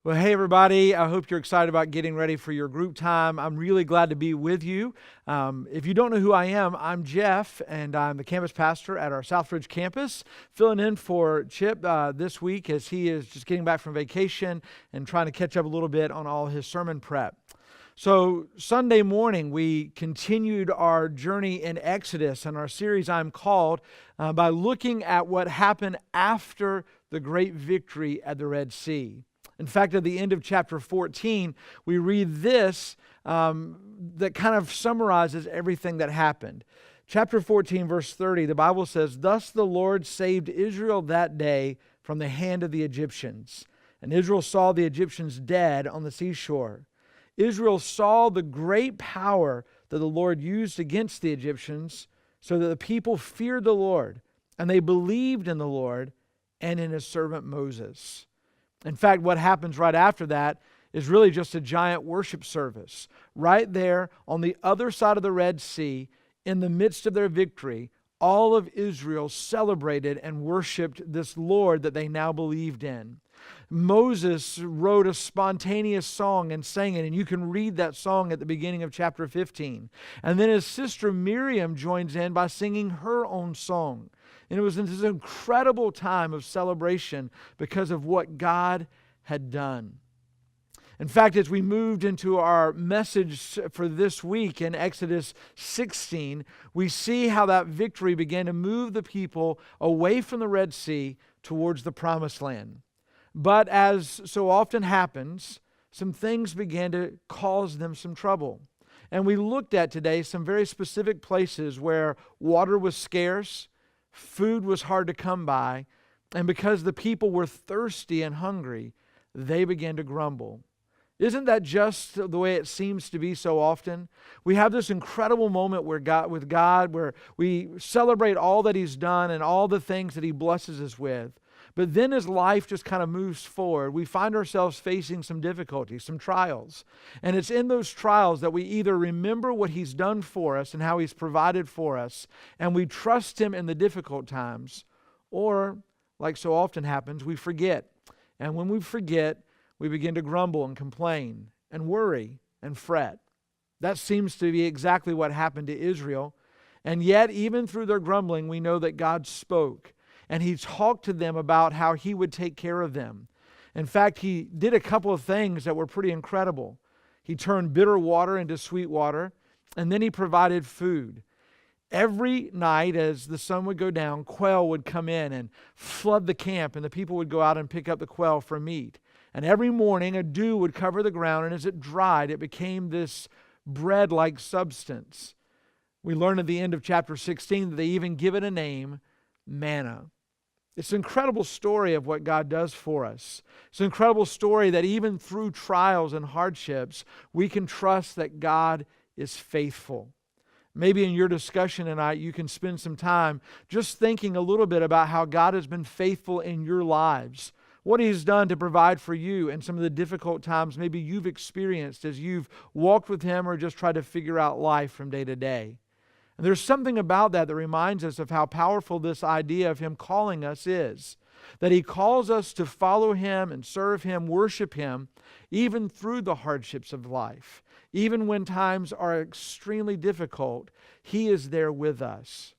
Well, hey, everybody. I hope you're excited about getting ready for your group time. I'm really glad to be with you. If you don't know who I am, I'm Jeff, and I'm the campus pastor at our Southridge campus, filling in for Chip this week as he is just getting back from vacation and trying to catch up a little bit on all his sermon prep. So Sunday morning, we continued our journey in Exodus and our series I'm Called by looking at what happened after the great victory at the Red Sea. In fact, at the end of chapter 14, we read this that kind of summarizes everything that happened. Chapter 14, verse 30, the Bible says, "Thus the Lord saved Israel that day from the hand of the Egyptians. And Israel saw the Egyptians dead on the seashore. Israel saw the great power that the Lord used against the Egyptians, so that the people feared the Lord, and they believed in the Lord and in His servant Moses." In fact, what happens right after that is really just a giant worship service. Right there on the other side of the Red Sea, in the midst of their victory, all of Israel celebrated and worshiped this Lord that they now believed in. Moses wrote a spontaneous song and sang it, and you can read that song at the beginning of chapter 15. And then his sister Miriam joins in by singing her own song. And it was this incredible time of celebration because of what God had done. In fact, as we moved into our message for this week in Exodus 16, we see how that victory began to move the people away from the Red Sea towards the Promised Land. But as so often happens, some things began to cause them some trouble. And we looked at today some very specific places where water was scarce, food was hard to come by, and because the people were thirsty and hungry, they began to grumble. Isn't that just the way it seems to be so often? We have this incredible moment with God where we celebrate all that He's done and all the things that He blesses us with. But then as life just kind of moves forward, we find ourselves facing some difficulties, some trials. And it's in those trials that we either remember what He's done for us and how He's provided for us, and we trust Him in the difficult times, or, like so often happens, we forget. And when we forget, we begin to grumble and complain and worry and fret. That seems to be exactly what happened to Israel. And yet, even through their grumbling, we know that God spoke. And He talked to them about how He would take care of them. In fact, He did a couple of things that were pretty incredible. He turned bitter water into sweet water, and then He provided food. Every night as the sun would go down, quail would come in and flood the camp, and the people would go out and pick up the quail for meat. And every morning a dew would cover the ground, and as it dried, it became this bread-like substance. We learn at the end of chapter 16 that they even give it a name, manna. It's an incredible story of what God does for us. It's an incredible story that even through trials and hardships, we can trust that God is faithful. Maybe in your discussion tonight, you can spend some time just thinking a little bit about how God has been faithful in your lives, what He's done to provide for you in some of the difficult times maybe you've experienced as you've walked with Him or just tried to figure out life from day to day. And there's something about that reminds us of how powerful this idea of Him calling us is. That He calls us to follow Him and serve Him, worship Him, even through the hardships of life. Even when times are extremely difficult, He is there with us.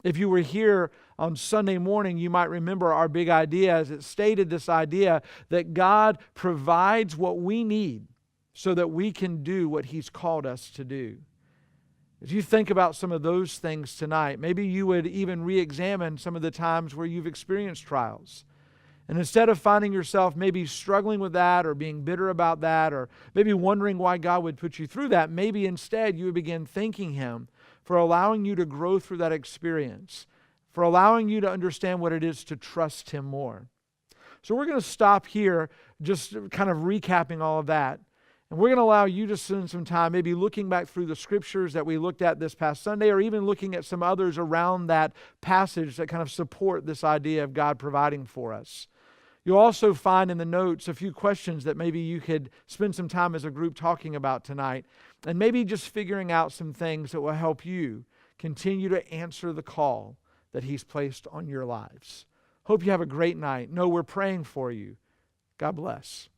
If you were here on Sunday morning, you might remember our big idea as it stated this idea that God provides what we need so that we can do what He's called us to do. As you think about some of those things tonight, maybe you would even re-examine some of the times where you've experienced trials. And instead of finding yourself maybe struggling with that or being bitter about that or maybe wondering why God would put you through that, maybe instead you would begin thanking Him for allowing you to grow through that experience, for allowing you to understand what it is to trust Him more. So we're going to stop here just kind of recapping all of that. And we're going to allow you to spend some time maybe looking back through the scriptures that we looked at this past Sunday or even looking at some others around that passage that kind of support this idea of God providing for us. You'll also find in the notes a few questions that maybe you could spend some time as a group talking about tonight and maybe just figuring out some things that will help you continue to answer the call that He's placed on your lives. Hope you have a great night. Know we're praying for you. God bless.